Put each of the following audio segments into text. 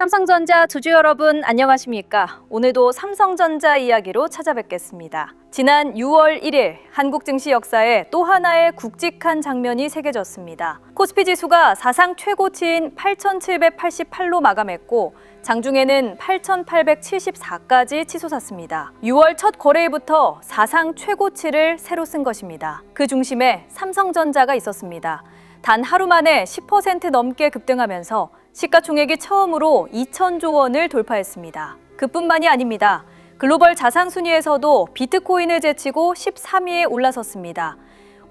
삼성전자 주주 여러분 안녕하십니까? 오늘도 삼성전자 이야기로 찾아뵙겠습니다. 지난 6월 1일 한국 증시 역사에 또 하나의 굵직한 장면이 새겨졌습니다. 코스피 지수가 사상 최고치인 8,788로 마감했고 장중에는 8,874까지 치솟았습니다. 6월 첫 거래일부터 사상 최고치를 새로 쓴 것입니다. 그 중심에 삼성전자가 있었습니다. 단 하루 만에 10% 넘게 급등하면서 시가총액이 처음으로 2천조 원을 돌파했습니다. 그뿐만이 아닙니다. 글로벌 자산 순위에서도 비트코인을 제치고 13위에 올라섰습니다.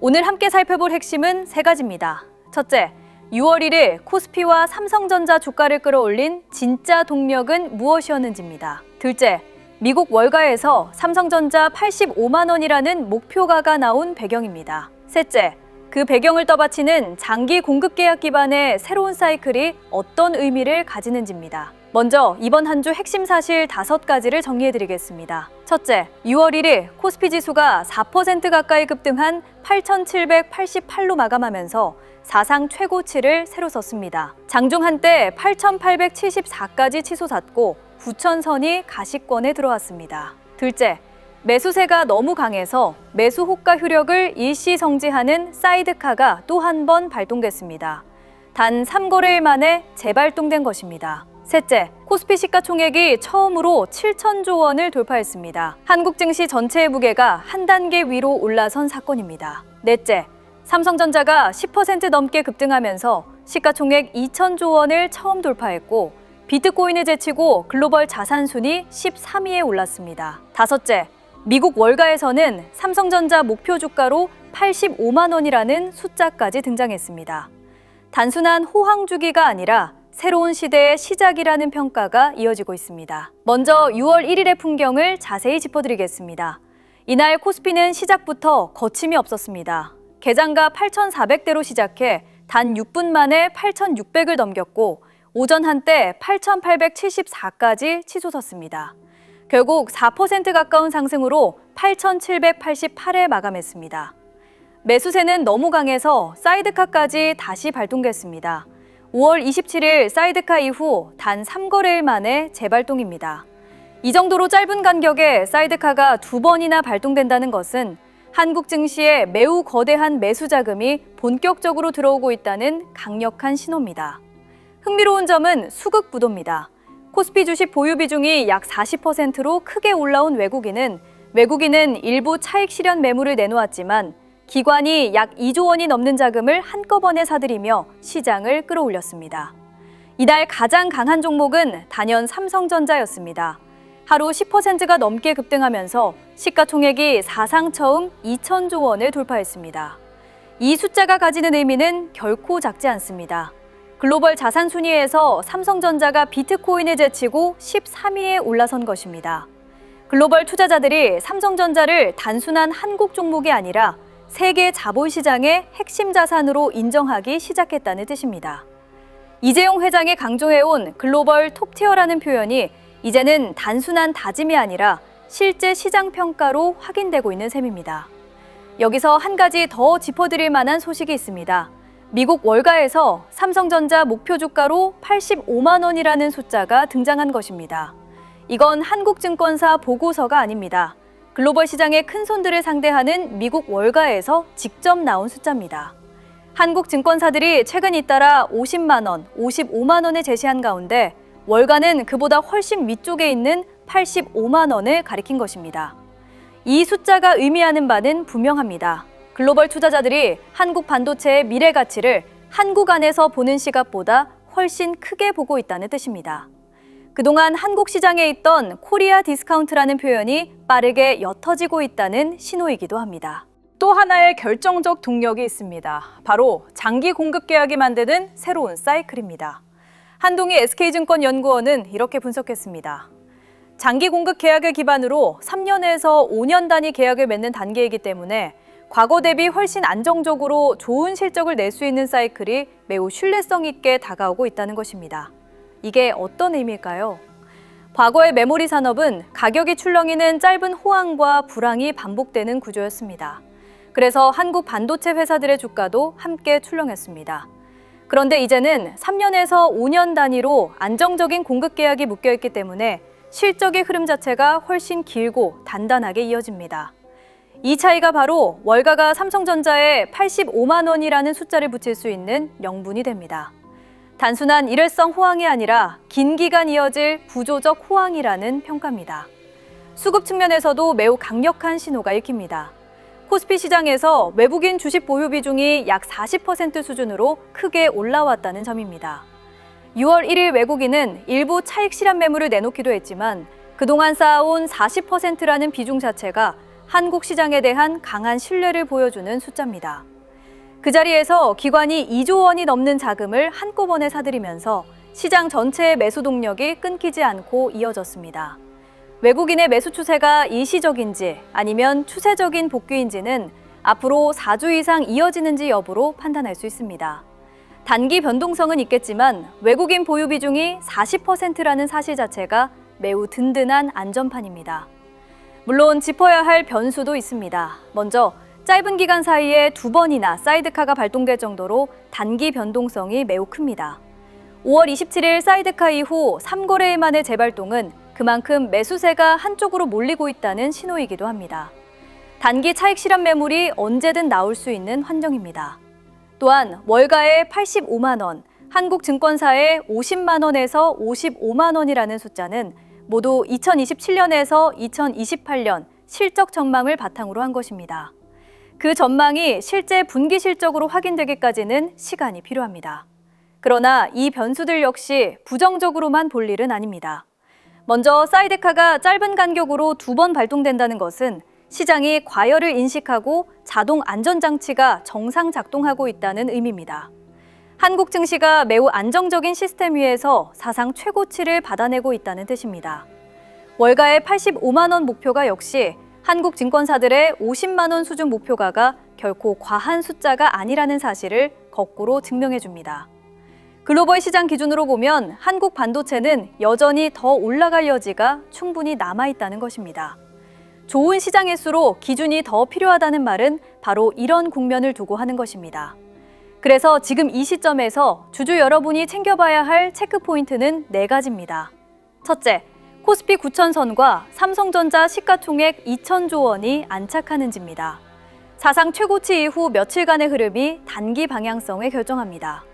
오늘 함께 살펴볼 핵심은 세 가지입니다. 첫째, 6월 1일 코스피와 삼성전자 주가를 끌어올린 진짜 동력은 무엇이었는지입니다. 둘째, 미국 월가에서 삼성전자 85만 원이라는 목표가가 나온 배경입니다. 셋째, 그 배경을 떠받치는 장기 공급 계약 기반의 새로운 사이클이 어떤 의미를 가지는지입니다. 먼저 이번 한 주 핵심 사실 5가지를 정리해드리겠습니다. 첫째, 6월 1일 코스피 지수가 4% 가까이 급등한 8,788로 마감하면서 사상 최고치를 새로 썼습니다. 장중 한때 8,874까지 치솟았고 9,000선이 가시권에 들어왔습니다. 둘째, 매수세가 너무 강해서 매수 호가 효력을 일시정지하는 사이드카가 또 한 번 발동됐습니다. 단 3거래일 만에 재발동된 것입니다. 셋째, 코스피 시가총액이 처음으로 7천조 원을 돌파했습니다. 한국 증시 전체의 무게가 한 단계 위로 올라선 사건입니다. 넷째, 삼성전자가 10% 넘게 급등하면서 시가총액 2천조 원을 처음 돌파했고 비트코인을 제치고 글로벌 자산 순위 13위에 올랐습니다. 다섯째, 미국 월가에서는 삼성전자 목표 주가로 85만 원이라는 숫자까지 등장했습니다. 단순한 호황 주기가 아니라 새로운 시대의 시작이라는 평가가 이어지고 있습니다. 먼저 6월 1일의 풍경을 자세히 짚어드리겠습니다. 이날 코스피는 시작부터 거침이 없었습니다. 개장가 8,400대로 시작해 단 6분 만에 8,600을 넘겼고 오전 한때 8,874까지 치솟았습니다. 결국 4% 가까운 상승으로 8,788에 마감했습니다. 매수세는 너무 강해서 사이드카까지 다시 발동됐습니다. 5월 27일 사이드카 이후 단 3거래일 만에 재발동입니다. 이 정도로 짧은 간격에 사이드카가 2번이나 발동된다는 것은 한국 증시에 매우 거대한 매수 자금이 본격적으로 들어오고 있다는 강력한 신호입니다. 흥미로운 점은 수급 구도입니다. 코스피 주식 보유 비중이 약 40%로 크게 올라온 외국인은 일부 차익 실현 매물을 내놓았지만 기관이 약 2조 원이 넘는 자금을 한꺼번에 사들이며 시장을 끌어올렸습니다. 이날 가장 강한 종목은 단연 삼성전자였습니다. 하루 10%가 넘게 급등하면서 시가총액이 사상 처음 2천조 원을 돌파했습니다. 이 숫자가 가지는 의미는 결코 작지 않습니다. 글로벌 자산 순위에서 삼성전자가 비트코인을 제치고 13위에 올라선 것입니다. 글로벌 투자자들이 삼성전자를 단순한 한국 종목이 아니라 세계 자본시장의 핵심 자산으로 인정하기 시작했다는 뜻입니다. 이재용 회장이 강조해온 글로벌 톱티어라는 표현이 이제는 단순한 다짐이 아니라 실제 시장 평가로 확인되고 있는 셈입니다. 여기서 한 가지 더 짚어드릴 만한 소식이 있습니다. 미국 월가에서 삼성전자 목표 주가로 85만 원이라는 숫자가 등장한 것입니다. 이건 한국증권사 보고서가 아닙니다. 글로벌 시장의 큰 손들을 상대하는 미국 월가에서 직접 나온 숫자입니다. 한국 증권사들이 최근 잇따라 50만 원, 55만 원을 제시한 가운데 월가는 그보다 훨씬 위쪽에 있는 85만 원을 가리킨 것입니다. 이 숫자가 의미하는 바는 분명합니다. 글로벌 투자자들이 한국 반도체의 미래 가치를 한국 안에서 보는 시각보다 훨씬 크게 보고 있다는 뜻입니다. 그동안 한국 시장에 있던 코리아 디스카운트라는 표현이 빠르게 옅어지고 있다는 신호이기도 합니다. 또 하나의 결정적 동력이 있습니다. 바로 장기 공급 계약이 만드는 새로운 사이클입니다. 한동희 SK증권연구원은 이렇게 분석했습니다. 장기 공급 계약을 기반으로 3년에서 5년 단위 계약을 맺는 단계이기 때문에 과거 대비 훨씬 안정적으로 좋은 실적을 낼 수 있는 사이클이 매우 신뢰성 있게 다가오고 있다는 것입니다. 이게 어떤 의미일까요? 과거의 메모리 산업은 가격이 출렁이는 짧은 호황과 불황이 반복되는 구조였습니다. 그래서 한국 반도체 회사들의 주가도 함께 출렁였습니다. 그런데 이제는 3년에서 5년 단위로 안정적인 공급 계약이 묶여있기 때문에 실적의 흐름 자체가 훨씬 길고 단단하게 이어집니다. 이 차이가 바로 월가가 삼성전자에 85만 원이라는 숫자를 붙일 수 있는 명분이 됩니다. 단순한 일회성 호황이 아니라 긴 기간 이어질 구조적 호황이라는 평가입니다. 수급 측면에서도 매우 강력한 신호가 읽힙니다. 코스피 시장에서 외국인 주식 보유 비중이 약 40% 수준으로 크게 올라왔다는 점입니다. 6월 1일 외국인은 일부 차익 실현 매물을 내놓기도 했지만 그동안 쌓아온 40%라는 비중 자체가 한국 시장에 대한 강한 신뢰를 보여주는 숫자입니다. 그 자리에서 기관이 2조 원이 넘는 자금을 한꺼번에 사들이면서 시장 전체의 매수 동력이 끊기지 않고 이어졌습니다. 외국인의 매수 추세가 일시적인지 아니면 추세적인 복귀인지는 앞으로 4주 이상 이어지는지 여부로 판단할 수 있습니다. 단기 변동성은 있겠지만 외국인 보유 비중이 40%라는 사실 자체가 매우 든든한 안전판입니다. 물론 짚어야 할 변수도 있습니다. 먼저 짧은 기간 사이에 2번이나 사이드카가 발동될 정도로 단기 변동성이 매우 큽니다. 5월 27일 사이드카 이후 3거래일 만의 재발동은 그만큼 매수세가 한쪽으로 몰리고 있다는 신호이기도 합니다. 단기 차익 실현 매물이 언제든 나올 수 있는 환경입니다. 또한 월가의 85만 원, 한국증권사의 50만 원에서 55만 원이라는 숫자는 모두 2027년에서 2028년 실적 전망을 바탕으로 한 것입니다. 그 전망이 실제 분기 실적으로 확인되기까지는 시간이 필요합니다. 그러나 이 변수들 역시 부정적으로만 볼 일은 아닙니다. 먼저 사이드카가 짧은 간격으로 2번 발동된다는 것은 시장이 과열을 인식하고 자동 안전장치가 정상 작동하고 있다는 의미입니다. 한국 증시가 매우 안정적인 시스템 위에서 사상 최고치를 받아내고 있다는 뜻입니다. 월가의 85만 원 목표가 역시 한국 증권사들의 50만 원 수준 목표가가 결코 과한 숫자가 아니라는 사실을 거꾸로 증명해 줍니다. 글로벌 시장 기준으로 보면 한국 반도체는 여전히 더 올라갈 여지가 충분히 남아있다는 것입니다. 좋은 시장일수록 기준이 더 필요하다는 말은 바로 이런 국면을 두고 하는 것입니다. 그래서 지금 이 시점에서 주주 여러분이 챙겨봐야 할 체크포인트는 4가지입니다. 첫째, 코스피 9,000선과 삼성전자 시가총액 2,000조 원이 안착하는지입니다. 사상 최고치 이후 며칠간의 흐름이 단기 방향성을 결정합니다.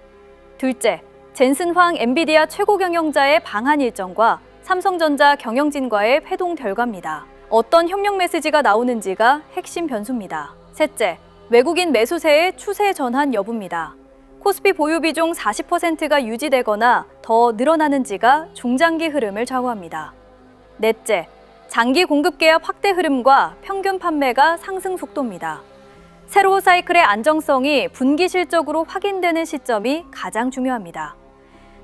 둘째, 젠슨 황 엔비디아 최고 경영자의 방한 일정과 삼성전자 경영진과의 회동 결과입니다. 어떤 협력 메시지가 나오는지가 핵심 변수입니다. 셋째, 외국인 매수세의 추세 전환 여부입니다. 코스피 보유 비중 40%가 유지되거나 더 늘어나는지가 중장기 흐름을 좌우합니다. 넷째, 장기 공급 계약 확대 흐름과 평균 판매가 상승 속도입니다. 세로 사이클의 안정성이 분기 실적으로 확인되는 시점이 가장 중요합니다.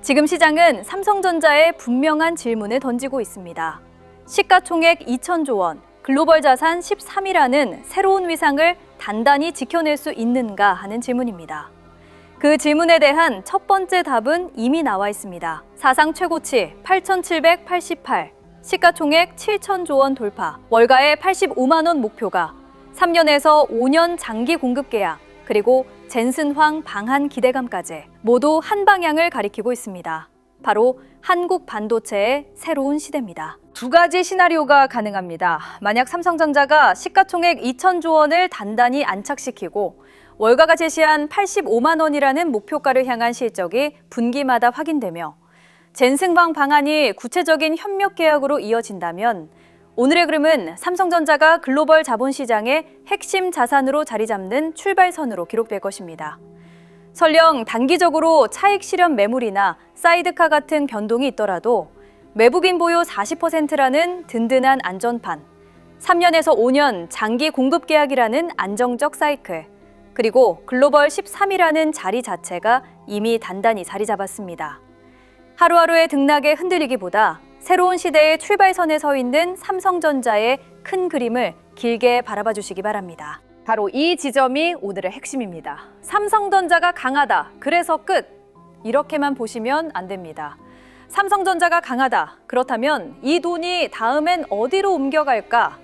지금 시장은 삼성전자에 분명한 질문을 던지고 있습니다. 시가총액 2,000조 원, 글로벌 자산 13위라는 새로운 위상을 단단히 지켜낼 수 있는가 하는 질문입니다. 그 질문에 대한 첫 번째 답은 이미 나와 있습니다. 사상 최고치 8,788, 시가총액 7,000조 원 돌파, 월가의 85만 원 목표가 3년에서 5년 장기 공급 계약, 그리고 젠슨 황 방한 기대감까지 모두 한 방향을 가리키고 있습니다. 바로 한국 반도체의 새로운 시대입니다. 2가지 시나리오가 가능합니다. 만약 삼성전자가 시가총액 2,000조 원을 단단히 안착시키고 월가가 제시한 85만 원이라는 목표가를 향한 실적이 분기마다 확인되며 젠슨 황 방안이 구체적인 협력 계약으로 이어진다면 오늘의 흐름은 삼성전자가 글로벌 자본시장의 핵심 자산으로 자리 잡는 출발선으로 기록될 것입니다. 설령 단기적으로 차익 실현 매물이나 사이드카 같은 변동이 있더라도 외국인 보유 40%라는 든든한 안전판, 3년에서 5년 장기 공급 계약이라는 안정적 사이클, 그리고 글로벌 13위라는 자리 자체가 이미 단단히 자리 잡았습니다. 하루하루의 등락에 흔들리기보다 새로운 시대의 출발선에 서 있는 삼성전자의 큰 그림을 길게 바라봐 주시기 바랍니다. 바로 이 지점이 오늘의 핵심입니다. 삼성전자가 강하다, 그래서 끝! 이렇게만 보시면 안 됩니다. 삼성전자가 강하다, 그렇다면 이 돈이 다음엔 어디로 옮겨갈까?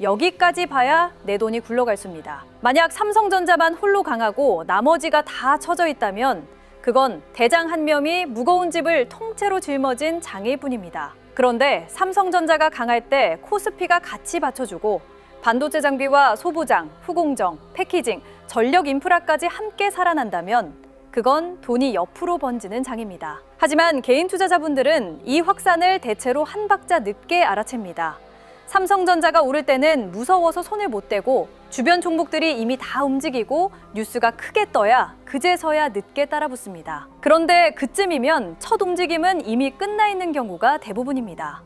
여기까지 봐야 내 돈이 굴러갈 수입니다. 만약 삼성전자만 홀로 강하고 나머지가 다 처져 있다면 그건 대장 한 명이 무거운 집을 통째로 짊어진 장일 뿐입니다. 그런데 삼성전자가 강할 때 코스피가 같이 받쳐주고 반도체 장비와 소부장, 후공정, 패키징, 전력 인프라까지 함께 살아난다면 그건 돈이 옆으로 번지는 장입니다. 하지만 개인 투자자분들은 이 확산을 대체로 한 박자 늦게 알아챕니다. 삼성전자가 오를 때는 무서워서 손을 못 대고 주변 종목들이 이미 다 움직이고 뉴스가 크게 떠야 그제서야 늦게 따라붙습니다. 그런데 그쯤이면 첫 움직임은 이미 끝나 있는 경우가 대부분입니다.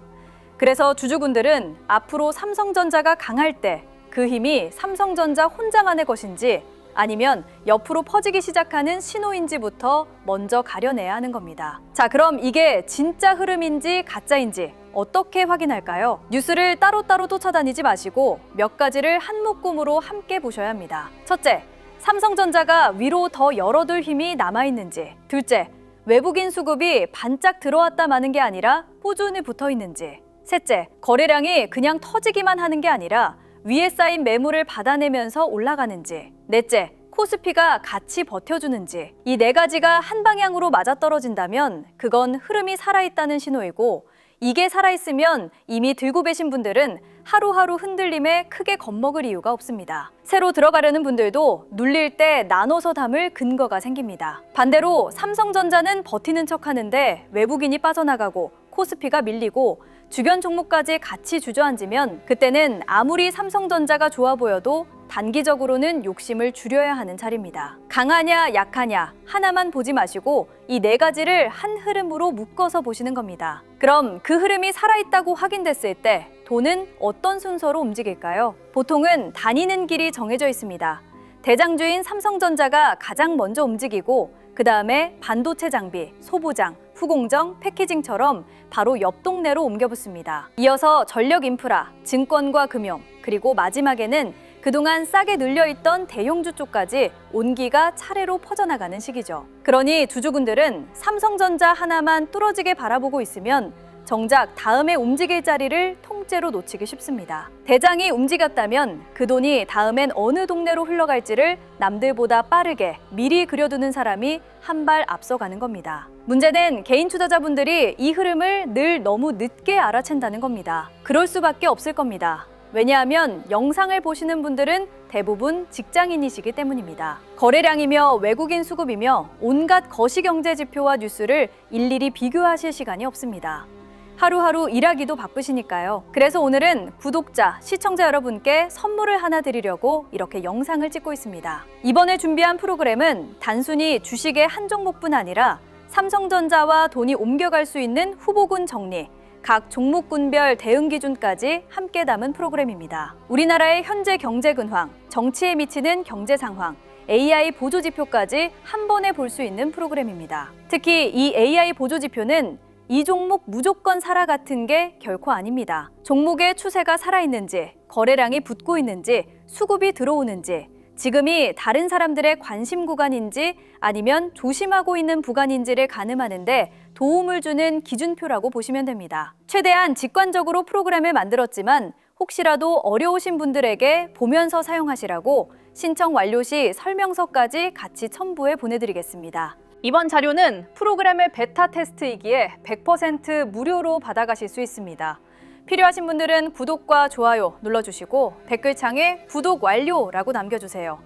그래서 주주분들은 앞으로 삼성전자가 강할 때 그 힘이 삼성전자 혼자만의 것인지 아니면 옆으로 퍼지기 시작하는 신호인지부터 먼저 가려내야 하는 겁니다. 자, 그럼 이게 진짜 흐름인지 가짜인지 어떻게 확인할까요? 뉴스를 따로따로 쫓아다니지 마시고 몇 가지를 한 묶음으로 함께 보셔야 합니다. 첫째, 삼성전자가 위로 더 열어둘 힘이 남아있는지. 둘째, 외국인 수급이 반짝 들어왔다 마는 게 아니라 꾸준히 붙어 있는지. 셋째, 거래량이 그냥 터지기만 하는 게 아니라 위에 쌓인 매물을 받아내면서 올라가는지. 넷째, 코스피가 같이 버텨주는지. 이 네 가지가 한 방향으로 맞아떨어진다면 그건 흐름이 살아있다는 신호이고, 이게 살아있으면 이미 들고 계신 분들은 하루하루 흔들림에 크게 겁먹을 이유가 없습니다. 새로 들어가려는 분들도 눌릴 때 나눠서 담을 근거가 생깁니다. 반대로 삼성전자는 버티는 척 하는데 외국인이 빠져나가고 코스피가 밀리고 주변 종목까지 같이 주저앉으면 그때는 아무리 삼성전자가 좋아 보여도 단기적으로는 욕심을 줄여야 하는 차례입니다. 강하냐 약하냐 하나만 보지 마시고 이 네 가지를 한 흐름으로 묶어서 보시는 겁니다. 그럼 그 흐름이 살아있다고 확인됐을 때 돈은 어떤 순서로 움직일까요? 보통은 다니는 길이 정해져 있습니다. 대장주인 삼성전자가 가장 먼저 움직이고 그 다음에 반도체 장비, 소부장, 후공정, 패키징처럼 바로 옆 동네로 옮겨붙습니다. 이어서 전력 인프라, 증권과 금융, 그리고 마지막에는 그동안 싸게 눌려있던 대형주 쪽까지 온기가 차례로 퍼져나가는 시기죠. 그러니 주주분들은 삼성전자 하나만 뚫어지게 바라보고 있으면 정작 다음에 움직일 자리를 통째로 놓치기 쉽습니다. 대장이 움직였다면 그 돈이 다음엔 어느 동네로 흘러갈지를 남들보다 빠르게 미리 그려두는 사람이 한 발 앞서가는 겁니다. 문제는 개인 투자자분들이 이 흐름을 늘 너무 늦게 알아챈다는 겁니다. 그럴 수밖에 없을 겁니다. 왜냐하면 영상을 보시는 분들은 대부분 직장인이시기 때문입니다. 거래량이며 외국인 수급이며 온갖 거시경제 지표와 뉴스를 일일이 비교하실 시간이 없습니다. 하루하루 일하기도 바쁘시니까요. 그래서 오늘은 구독자, 시청자 여러분께 선물을 하나 드리려고 이렇게 영상을 찍고 있습니다. 이번에 준비한 프로그램은 단순히 주식의 한 종목뿐 아니라 삼성전자와 돈이 옮겨갈 수 있는 후보군 정리, 각 종목군별 대응 기준까지 함께 담은 프로그램입니다. 우리나라의 현재 경제 근황, 정치에 미치는 경제 상황, AI 보조 지표까지 한 번에 볼 수 있는 프로그램입니다. 특히 이 AI 보조 지표는 이 종목 무조건 사라 같은 게 결코 아닙니다. 종목의 추세가 살아있는지, 거래량이 붙고 있는지, 수급이 들어오는지, 지금이 다른 사람들의 관심 구간인지 아니면 조심하고 있는 구간인지를 가늠하는데 도움을 주는 기준표라고 보시면 됩니다. 최대한 직관적으로 프로그램을 만들었지만 혹시라도 어려우신 분들에게 보면서 사용하시라고 신청 완료 시 설명서까지 같이 첨부해 보내드리겠습니다. 이번 자료는 프로그램의 베타 테스트이기에 100% 무료로 받아가실 수 있습니다. 필요하신 분들은 구독과 좋아요 눌러주시고 댓글창에 구독 완료라고 남겨주세요.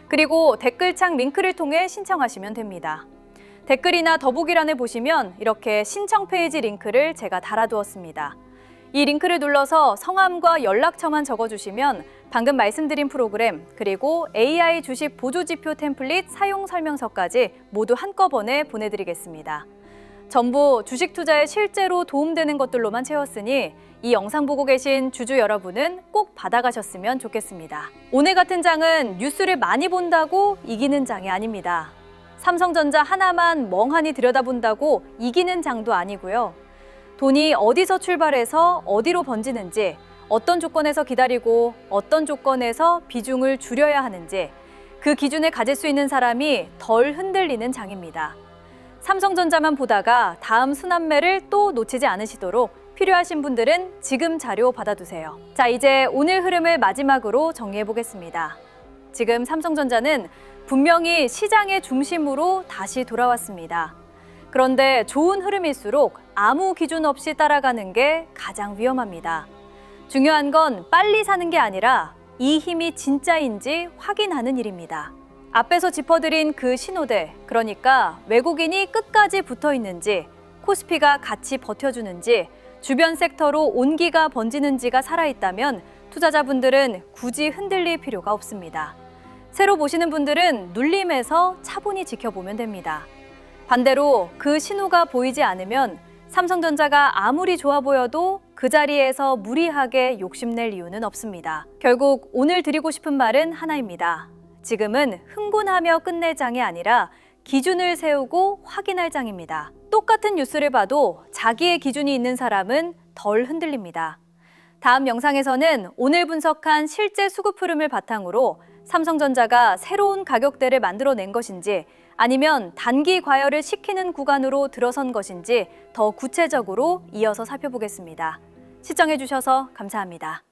그리고 댓글창 링크를 통해 신청하시면 됩니다. 댓글이나 더보기란에 보시면 이렇게 신청 페이지 링크를 제가 달아두었습니다. 이 링크를 눌러서 성함과 연락처만 적어주시면 방금 말씀드린 프로그램 그리고 AI 주식 보조지표 템플릿 사용 설명서까지 모두 한꺼번에 보내드리겠습니다. 전부 주식 투자에 실제로 도움되는 것들로만 채웠으니 이 영상 보고 계신 주주 여러분은 꼭 받아가셨으면 좋겠습니다. 오늘 같은 장은 뉴스를 많이 본다고 이기는 장이 아닙니다. 삼성전자 하나만 멍하니 들여다본다고 이기는 장도 아니고요. 돈이 어디서 출발해서 어디로 번지는지, 어떤 조건에서 기다리고 어떤 조건에서 비중을 줄여야 하는지 그 기준을 가질 수 있는 사람이 덜 흔들리는 장입니다. 삼성전자만 보다가 다음 순환매를 또 놓치지 않으시도록 필요하신 분들은 지금 자료 받아두세요. 자, 이제 오늘 흐름을 마지막으로 정리해 보겠습니다. 지금 삼성전자는 분명히 시장의 중심으로 다시 돌아왔습니다. 그런데 좋은 흐름일수록 아무 기준 없이 따라가는 게 가장 위험합니다. 중요한 건 빨리 사는 게 아니라 이 힘이 진짜인지 확인하는 일입니다. 앞에서 짚어드린 그 신호들, 그러니까 외국인이 끝까지 붙어 있는지, 코스피가 같이 버텨주는지, 주변 섹터로 온기가 번지는지가 살아있다면 투자자분들은 굳이 흔들릴 필요가 없습니다. 새로 보시는 분들은 눌림에서 차분히 지켜보면 됩니다. 반대로 그 신호가 보이지 않으면 삼성전자가 아무리 좋아 보여도 그 자리에서 무리하게 욕심낼 이유는 없습니다. 결국 오늘 드리고 싶은 말은 하나입니다. 지금은 흥분하며 끝낼 장이 아니라 기준을 세우고 확인할 장입니다. 똑같은 뉴스를 봐도 자기의 기준이 있는 사람은 덜 흔들립니다. 다음 영상에서는 오늘 분석한 실제 수급 흐름을 바탕으로 삼성전자가 새로운 가격대를 만들어낸 것인지 아니면 단기 과열을 시키는 구간으로 들어선 것인지 더 구체적으로 이어서 살펴보겠습니다. 시청해주셔서 감사합니다.